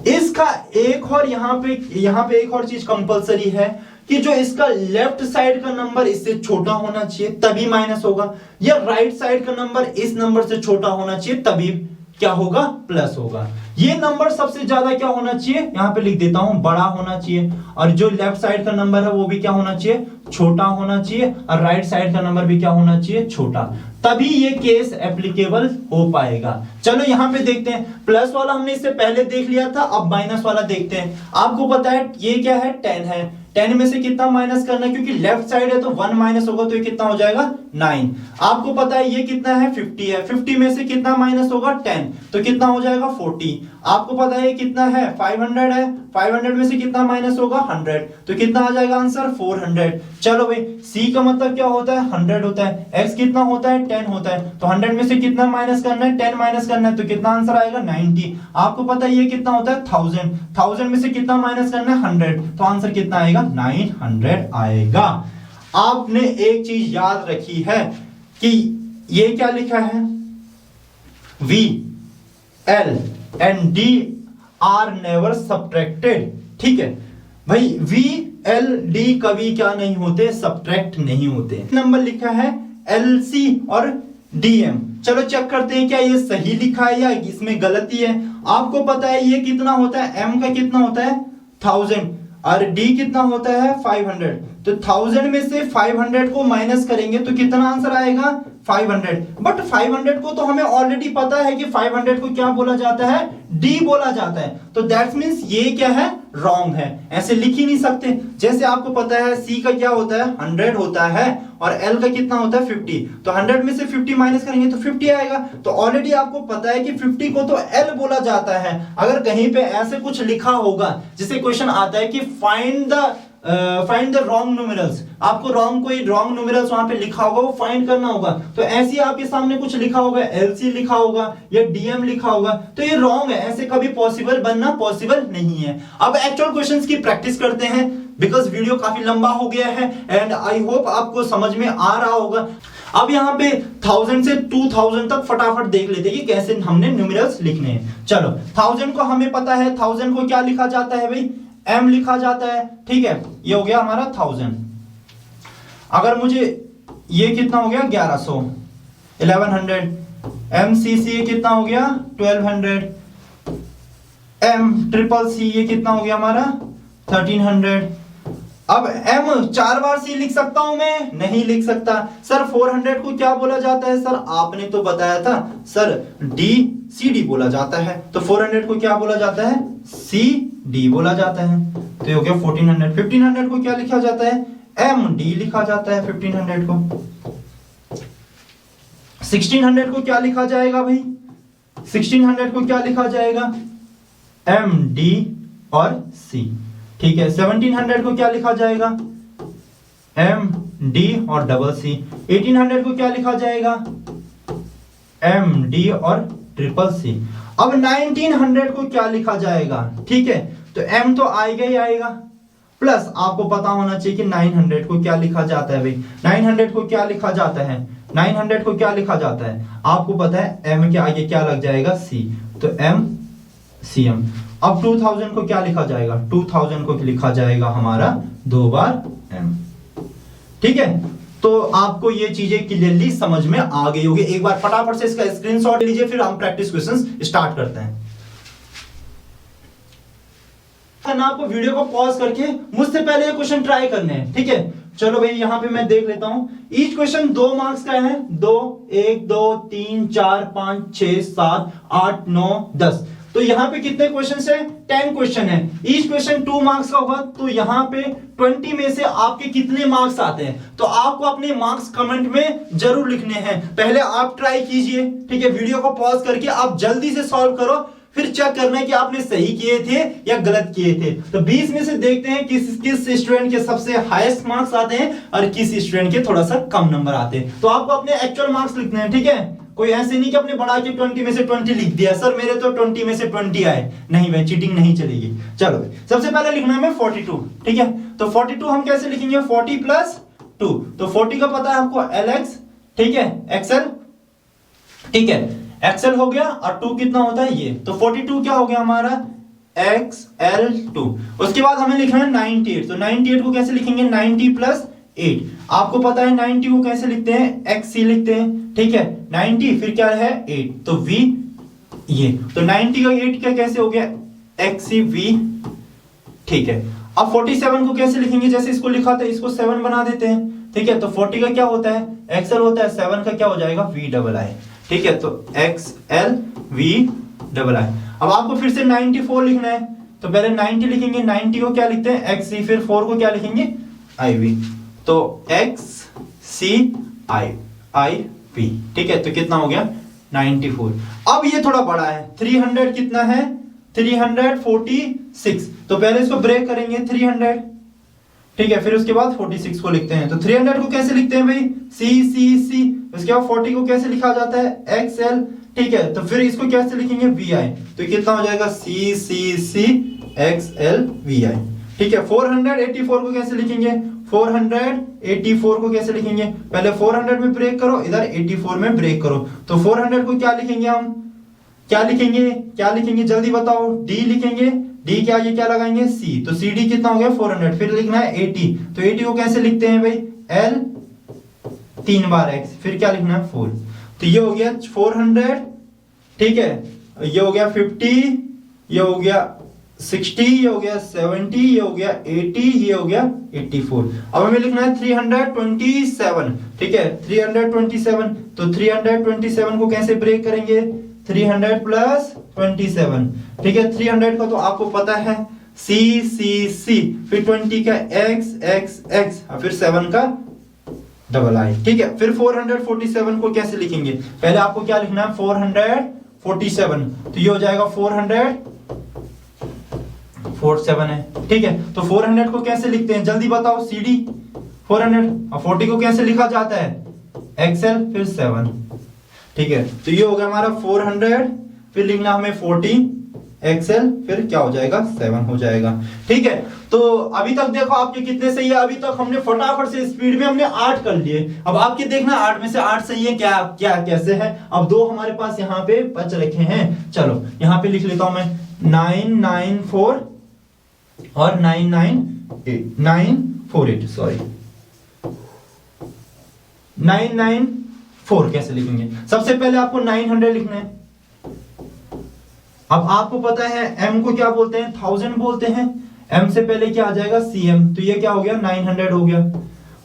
इसका एक और यहाँ पे एक और चीज कंपलसरी है कि जो इसका लेफ्ट साइड का नंबर इससे छोटा होना चाहिए तभी माइनस होगा, या राइट साइड का नंबर इस नंबर से छोटा होना चाहिए तभी क्या होगा प्लस होगा। ये नंबर सबसे ज्यादा क्या होना चाहिए, यहां पे लिख देता हूं, बड़ा होना चाहिए, और जो लेफ्ट साइड का नंबर है वो भी क्या होना चाहिए, छोटा होना चाहिए, और राइट साइड का नंबर भी क्या होना चाहिए, छोटा। तभी ये केस एप्लीकेबल हो पाएगा। चलो यहां पे देखते हैं, प्लस वाला हमने इससे पहले देख लिया था, अब माइनस वाला देखते हैं। आपको पता है ये क्या है, 10 है, 10 में से कितना माइनस करना है, क्योंकि लेफ्ट साइड है तो 1 माइनस होगा, तो ये कितना हो जाएगा, 9। आपको पता है ये कितना है, 50 है, 50 में से कितना माइनस होगा, 10, तो कितना हो जाएगा, 40। आपको पता है ये कितना है, 500 है, 500 में से कितना माइनस होगा, 100, तो कितना आ जाएगा आंसर, 400। चलो भाई, C का मतलब क्या होता है, 100 होता है, X कितना होता है, 10 होता है, तो 100 में से कितना माइनस करना है, 10 माइनस करना है, तो कितना आंसर आएगा, 90। आपको पता है ये कितना होता है, 1000, 1000 में से कितना माइनस करना है, 100, तो आंसर कितना आएगा, 900 आएगा। आपने एक चीज याद रखी है कि ये क्या लिखा है, V, L and D are never subtracted, ठीक है भाई, V, L, D कभी क्या नहीं होते, सब्ट्रैक्ट नहीं होते। नंबर लिखा है LC और DM, चलो चेक करते हैं क्या ये सही लिखा है या इसमें गलती है। आपको पता है ये कितना होता है, M का कितना होता है, 1000, और D कितना होता है, 500, तो 1000 में से 500 को माइनस करेंगे तो कितना आंसर आएगा, 500। बट 500 को तो हमें ऑलरेडी पता है कि 500 को क्या बोला जाता है, D बोला जाता है, तो दैट्स मींस ये क्या है, रॉन्ग है, ऐसे लिख ही नहीं सकते। जैसे आपको पता है C का क्या होता है, 100 होता है, और L का कितना होता है, 50, तो 100 में से 50 माइनस करेंगे तो 50 आएगा। तो ऑलरेडी आपको पता है कि 50 को तो L बोला जाता है। अगर कहीं पे ऐसे कुछ लिखा होगा, जिसे क्वेश्चन आता है कि फाइंड द रॉन्ग न्यूमेरल्स, आपको कोई रॉन्ग न्यूमेरल्स वहां पे लिखा होगा, वो फाइंड करना होगा, तो ऐसे आपके सामने कुछ लिखा होगा, LC लिखा होगा या DM लिखा होगा, तो ये रॉन्ग है, ऐसे कभी पॉसिबल बनना पॉसिबल नहीं है। अब एक्चुअल क्वेश्चंस की प्रैक्टिस करते हैं, बिकॉज वीडियो काफी लंबा हो गया है एंड आई होप आपको समझ में आ रहा होगा। अब यहाँ पे 1000 से 2000 तक फटाफट देख लेते हैं कि कैसे हमने न्यूमेरल्स लिखने हैं। चलो 1000 को हमें पता है, 1000 को क्या लिखा जाता है भाई, M लिखा जाता है, ठीक है, ये हो गया हमारा 1000। अगर मुझे ये कितना हो गया, 1100, 1100, MCC कितना हो गया, 1200, MCCC ये कितना हो गया हमारा, 1300। अब M 4 बार C लिख सकता हूं मैं, नहीं लिख सकता। सर 400 को क्या बोला जाता है, सर आपने तो बताया था सर CD बोला जाता है, तो 400 को क्या बोला जाता है, CD बोला जाता है, तो ये हो गया 1400। 1500 को क्या लिखा जाता है, MD लिखा जाता है 1500 को। 1600 को क्या लिखा जाएगा भाई, 1600 को क्या लिखा जाएगा, MD और C, ठीक है। 1700 को क्या लिखा जाएगा, MD और डबल C। 1800 को क्या लिखा जाएगा, MD और ट्रिपल C। अब 1900 को क्या लिखा जाएगा, ठीक है, तो M तो आएगा ही आएगा, प्लस आपको पता होना चाहिए कि 900 को क्या लिखा जाता है भाई, 900 को क्या लिखा जाता है, 900 को क्या लिखा जाता है, आपको पता है M के आगे क्या लग जाएगा, C, तो MCM। अब 2000 को क्या लिखा जाएगा, 2000 को लिखा जाएगा हमारा 2 बार M, ठीक है। तो आपको ये चीजें क्लियरली समझ में आ गई होगी। एक बार फटाफट से इसका स्क्रीनशॉट लीजिए, फिर हम प्रैक्टिस क्वेश्चंस स्टार्ट करते हैं। आपको वीडियो को पॉज करके मुझसे पहले ये क्वेश्चन ट्राई करने हैं, ठीक है। चलो भाई यहां पे मैं देख लेता हूं। ईच क्वेश्चन 2 मार्क्स का है, 2, 1, 2, 3, 4, 5, 6, 7, 8, 9, 10। तो यहाँ पे कितने क्वेश्चन है, 10 क्वेश्चन है। ईच क्वेश्चन 2 मार्क्स का होगा, तो यहाँ पे 20 में से आपके कितने मार्क्स आते हैं, तो आपको अपने मार्क्स कमेंट में जरूर लिखने हैं। पहले आप ट्राई कीजिए, ठीक है, वीडियो को पॉज करके आप जल्दी से सॉल्व करो, फिर चेक करना है कि आपने सही किए थे या गलत किए थे। तो 20 में से देखते हैं किस स्टूडेंट के सबसे हाईएस्ट मार्क्स आते हैं और किस स्टूडेंट के थोड़ा सा कम नंबर आते हैं। तो आपको अपने एक्चुअल मार्क्स लिखने हैं, ठीक है, कोई ऐसे नहीं कि अपने बढ़ा के 20 में से 20 लिख दिया, सर मेरे तो 20 में से 20 आए, नहीं भाई, चीटिंग नहीं चलेगी। चलो सबसे पहले लिखना है 42, ठीक है। तो 42 हम कैसे लिखेंगे, 40 प्लस 2, तो 40 का पता है आपको LX, ठीक है, XL, ठीक है, XL हो गया, और 2 कितना होता है ये, तो 42 क्या हो गया हमारा XL2। उसके बाद हमें लिखना है 98, तो 98 को कैसे लिखेंगे, 90 प्लस 8। आपको पता है 90 को कैसे लिखते हैं, XC लिखते हैं, ठीक है, 90 फिर क्या है 8, तो V ये तो 90 का 8 का कैसे हो गया XCV, ठीक है। अब 47 को कैसे लिखेंगे, जैसे इसको लिखा था इसको 7 बना देते हैं, ठीक है। तो 40 का क्या होता है XL होता है, 7 का क्या हो जाएगा VII, ठीक है। तो XL VII। अब आपको फिर से 94 लिखना है, तो पहले 90 लिखेंगे, 90 को क्या लिखते हैं XC, फिर 4 को क्या लिखेंगे IV, तो XCIV, ठीक है। तो कितना हो गया 94। अब ये थोड़ा बड़ा है, 300 कितना है 346, तो पहले इसको ब्रेक करेंगे 300, ठीक है। फिर उसके बाद 46 को लिखते हैं, तो 300 को कैसे लिखते हैं भाई C। उसके बाद 40 को कैसे लिखा जाता है XL, ठीक है। तो फिर इसको कैसे लिखेंगे VI, तो कितना हो जाएगा C XL VI, ठीक है। 484 को कैसे लिखेंगे, 484 को कैसे लिखेंगे, पहले 400 में ब्रेक करो, इधर 84 में ब्रेक करो, तो 400 को क्या लिखेंगे हम, क्या लिखेंगे जल्दी बताओ, D लिखेंगे, D क्या, ये क्या लगाएंगे C, तो CD कितना हो गया 400, फिर लिखना है 80, तो 80 को कैसे लिखते हैं भाई L 3 बार X, फिर क्या लिखना है 4, तो ये हो गया 400, ठीक है। ये हो गया 50, ये हो गया 60, ये हो गया 70, ये हो गया 80, ये हो गया 84। अब हमें लिखना है 327, ठीक है 327, तो 327 को कैसे ब्रेक करेंगे 300 प्लस 27, ठीक है। 300 का तो आपको पता है C, फिर 20 का X, फिर 7 का II, ठीक है। फिर 447 को कैसे लिखेंगे, पहले आपको क्या लिखना है 447, तो ये हो जाएगा 447 है, ठीक है। तो 400 को कैसे लिखते हैं जल्दी बताओ CD 400, और 40 को कैसे लिखा जाता है XL फिर 7, ठीक है। तो ये हो गया हमारा 400, फिर लिखना हमें 40 XL, फिर क्या हो जाएगा 7 हो जाएगा, ठीक है। तो अभी तक देखो आपके कितने सही है, अभी तक हमने फटाफट से स्पीड में हमने 8 कर लिए। अब आपके देखना 8 में से 8 सही है क्या क्या कैसे है। अब 2 हमारे पास यहाँ पे बच रखे हैं, चलो यहाँ पे लिख लेता हूं मैं 994 और 948 सॉरी 994 कैसे लिखेंगे, सबसे पहले आपको 900 लिखना है। अब आपको पता है M को क्या बोलते हैं 1000 बोलते हैं, M से पहले क्या आ जाएगा CM, तो ये क्या हो गया 900 हो गया।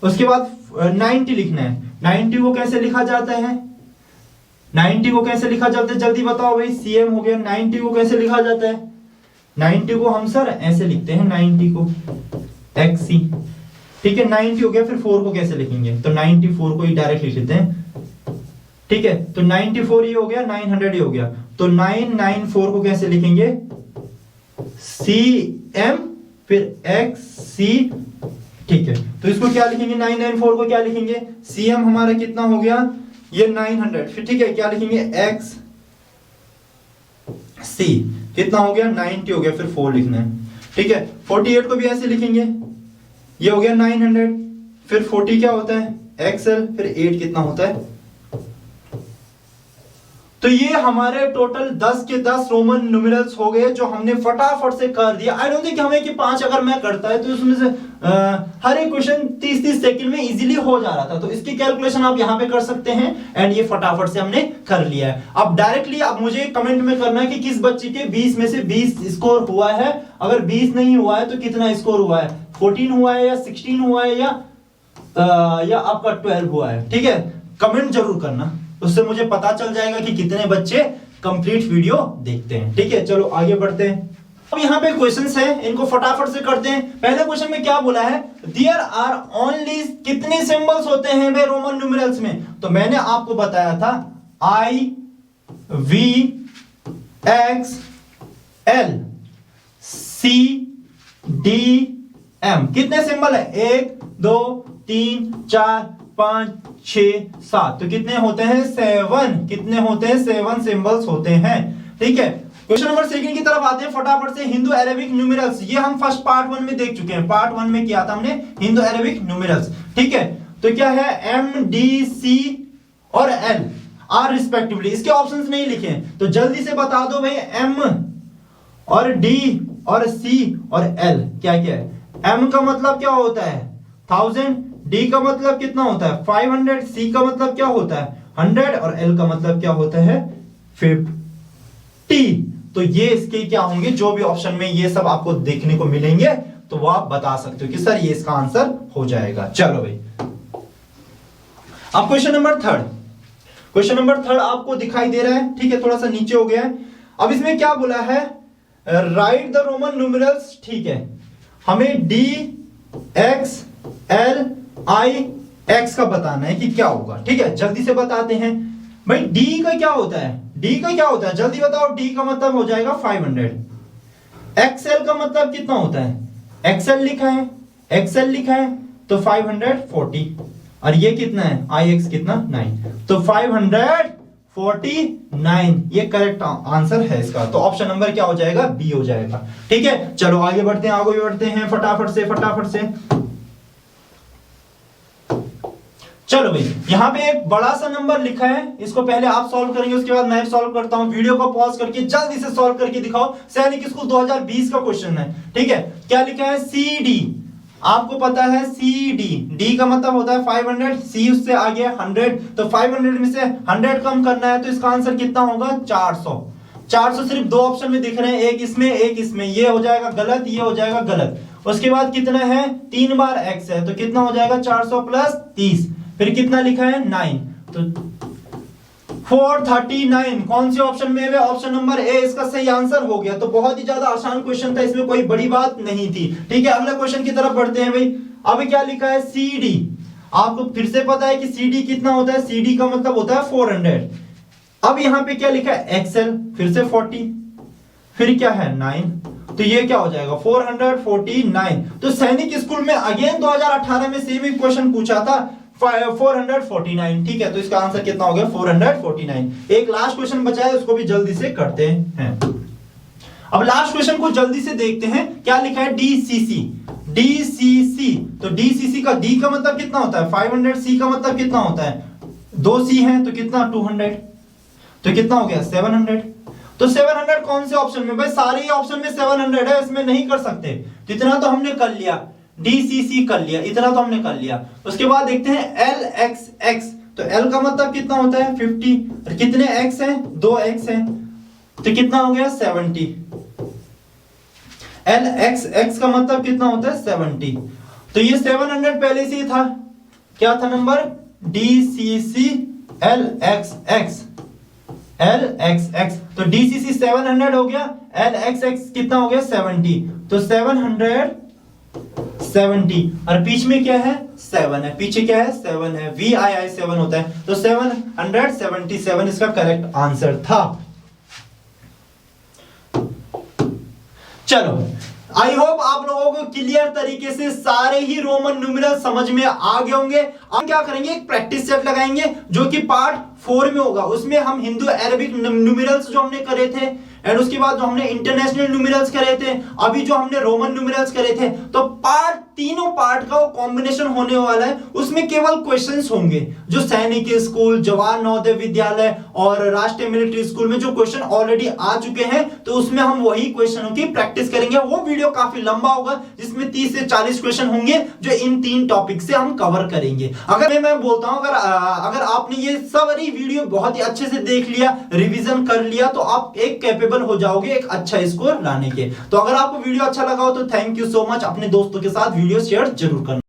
उसके बाद 90 लिखना है, 90 को कैसे लिखा जाता है, 90 को कैसे लिखा जाता है जल्दी बताओ भाई, CM हो गया। 90 को कैसे लिखा जाता है, 90 को हम सर ऐसे लिखते हैं 90 को XC, ठीक है 90 हो गया। फिर 4 को कैसे लिखेंगे, तो 94 को ही डायरेक्ट लिख लेते हैं, ठीक है। तो 94 ये हो गया, 900 ये हो गया, तो 994 को कैसे लिखेंगे CM फिर XC, ठीक है। तो इसको क्या लिखेंगे 994 को क्या लिखेंगे CM हमारा कितना हो गया ये 900, फिर ठीक है क्या लिखेंगे XC कितना हो गया 90 हो गया, फिर 4 लिखना है, ठीक है। 48 को भी ऐसे लिखेंगे, ये हो गया 900, फिर 40 क्या होता है XL, फिर 8 कितना होता है। तो ये हमारे टोटल 10 के 10 रोमन न्यूमेरल्स हो गए जो हमने फटाफट से कर दिया। आई डोंट थिंक हमें कि 5 अगर मैं करता है तो उसमें से हर एक क्वेश्चन 30-30 सेकंड में इजीली हो जा रहा था। तो इसकी कैलकुलेशन आप यहां पे कर सकते हैं एंड ये फटाफट से हमने कर लिया है। अब डायरेक्टली अब मुझे कमेंट में करना है कि किस बच्चे के 20 में से 20 स्कोर हुआ है। अगर 20 नहीं हुआ है तो कितना स्कोर हुआ है, 14 हुआ है या 16 हुआ है या आपका 12 हुआ है, ठीक है। कमेंट जरूर करना, उससे मुझे पता चल जाएगा कि कितने बच्चे कंप्लीट वीडियो देखते हैं, ठीक है। चलो आगे बढ़ते हैं। अब यहाँ पे क्वेश्चंस हैं, इनको फटाफट से करते हैं। पहले क्वेश्चन में क्या बोला है, देयर आर ओनली कितने सिंबल्स होते हैं भाई रोमन न्यूमेरल्स में। तो मैंने आपको बताया था I V X L C D M कितने सिंबल है 1 2 3 4 5 6 7, तो कितने होते हैं 7, कितने होते हैं 7 सिंबल्स होते हैं, ठीक है। क्वेश्चन नंबर 2 की तरफ आते हैं फटाफट से। हिंदू अरेबिक न्यूमेरल्स, ये हम फर्स्ट पार्ट 1 में देख चुके हैं, पार्ट 1 में किया था हमने हिंदू अरेबिक न्यूमेरल्स, ठीक है। तो क्या है M D C और L R रिस्पेक्टिवली, इसके ऑप्शंस नहीं लिखे तो जल्दी से बता दो भाई M और D और C और L क्या क्या है। M का मतलब क्या होता है 1000, D का मतलब कितना होता है 500, C का मतलब क्या होता है 100 और L का मतलब क्या होता है 50, टी। तो ये इसके क्या होंगे, जो भी ऑप्शन में ये सब आपको देखने को मिलेंगे तो वो आप बता सकते हो कि सर ये इसका आंसर हो जाएगा। चलो भाई, अब question number third, question number third आपको दिखाई दे रहा है, ठीक है, थोड़ा सा नीचे हो गया है। अब इसमें क्या बोला है, राइट द रोमन न्यूमेरल्स, ठीक है, हमें D x L I x का बताना है कि क्या होगा, ठीक है, जल्दी से बताते हैं भाई। डी का क्या होता है, डी का क्या होता है, जल्दी बताओ। डी का मतलब हो जाएगा 500। एक्सएल का मतलब कितना होता है, एक्सएल लिखा है, एक्सएल लिखा है तो 540, और ये कितना है, आई एक्स कितना 9, तो 549 ये करेक्ट आंसर है इसका। तो ऑप्शन नंबर क्या हो जाएगा, बी हो जाएगा। ठीक है, चलो आगे बढ़ते हैं, आगे बढ़ते हैं फटाफट से, फटाफट से। चलो भाई, यहाँ पे एक बड़ा सा नंबर लिखा है, इसको पहले आप सॉल्व करेंगे, उसके बाद मैं सॉल्व करता हूं। वीडियो को पॉज करके जल्दी से सॉल्व करके दिखाओ। सैनिक स्कूल 2020 का क्वेश्चन है, ठीक है। क्या लिखा है, सी डी, आपको पता है सी डी, डी का मतलब होता है 500, सी उससे आगे 100, तो 500 में से 100 कम करना है, तो इसका आंसर कितना होगा, 400। 400 सिर्फ दो ऑप्शन में दिख रहे हैं, एक इसमें एक इसमें, ये हो जाएगा गलत, ये हो जाएगा गलत। उसके बाद कितना है, 3 बार x है, तो कितना हो जाएगा 400 प्लस 30, फिर कितना लिखा है 9, तो 439 कौन से ऑप्शन में है, ऑप्शन नंबर ए इसका सही आंसर हो गया। तो बहुत ही ज्यादा आसान क्वेश्चन था, इसमें कोई बड़ी बात नहीं थी। ठीक है, अगले क्वेश्चन की तरफ बढ़ते हैं भाई। अब क्या लिखा है, सी डी, आपको फिर से पता है कि सी डी कितना होता है, सी डी का मतलब होता है 400। अब यहां पे क्या लिखा है, एक्सएल, फिर से 40, फिर क्या है 9, तो ये क्या हो जाएगा 449। तो सैनिक स्कूल में अगेन 2018 में सेम ही क्वेश्चन पूछा था, 449। ठीक है, तो इसका आंसर कितना हो गया, 449। एक लास्ट क्वेश्चन बचा है, उसको भी जल्दी से करते हैं। अब लास्ट क्वेश्चन को जल्दी से देखते हैं। क्या लिखा है, डीसीसी, डीसीसी, तो डीसीसी का डी का मतलब कितना होता है 500, सी का मतलब कितना होता है, 2 सी है तो कितना 200, तो कितना हो गया 700। तो 700 कौन से ऑप्शन में, भाई सारे ऑप्शन में 700 है, इसमें नहीं कर सकते। तो इतना तो हमने कर लिया, डीसीसी कर लिया, इतना तो हमने कर लिया। उसके बाद देखते हैं एल एक्स एक्स, तो एल का मतलब कितना होता है 50, और कितने एक्स हैं, 2 एक्स हैं, तो कितना हो गया 70। एल एक्स एक्स का मतलब कितना होता है 70, तो ये 700 पहले से ही था, क्या था number, DCC L x x, L x x, तो डीसीसी 700 हो गया, एल एक्स एक्स कितना हो गया 70, तो 770, और बीच में क्या है 7 है, पीछे क्या है 7 है, VII 7 होता है, तो 777 इसका करेक्ट आंसर था। चलो, आई होप आप लोगों को क्लियर तरीके से सारे ही रोमन न्यूमेरल समझ में आ गए होंगे। हम क्या करेंगे, एक प्रैक्टिस सेट लगाएंगे जो कि पार्ट 4 में होगा। उसमें हम हिंदू अरबिक न्यूमेरल्स जो हमने करे थे, एंड उसके बाद जो हमने इंटरनेशनल न्यूमेरल्स करे थे, अभी जो हमने रोमन न्यूमेरल्स करे थे, तो तीनों पार्ट का वो कॉम्बिनेशन होने वाला है। उसमें केवल क्वेश्चंस होंगे जो सैनिक स्कूल, जवाहर नवोदय विद्यालय और राष्ट्रीय मिलिट्री स्कूल में जो क्वेश्चन ऑलरेडी आ चुके हैं, तो उसमें हम वही क्वेश्चनों की प्रैक्टिस करेंगे। वो वीडियो काफी लंबा होगा, जिसमें 30 से 40 क्वेश्चन होंगे जो इन 3 टॉपिक से हम कवर करेंगे। अगर मैं बोलता हूं, अगर आपने ये सारी वीडियो बहुत ही अच्छे से देख लिया, रिवीजन कर लिया, तो आप एक कैपेबल हो जाओगे एक अच्छा स्कोर लाने के। तो अगर आपको वीडियो अच्छा लगा हो तो थैंक यू सो मच। अपने दोस्तों के साथ वीडियो शेयर जरूर करना।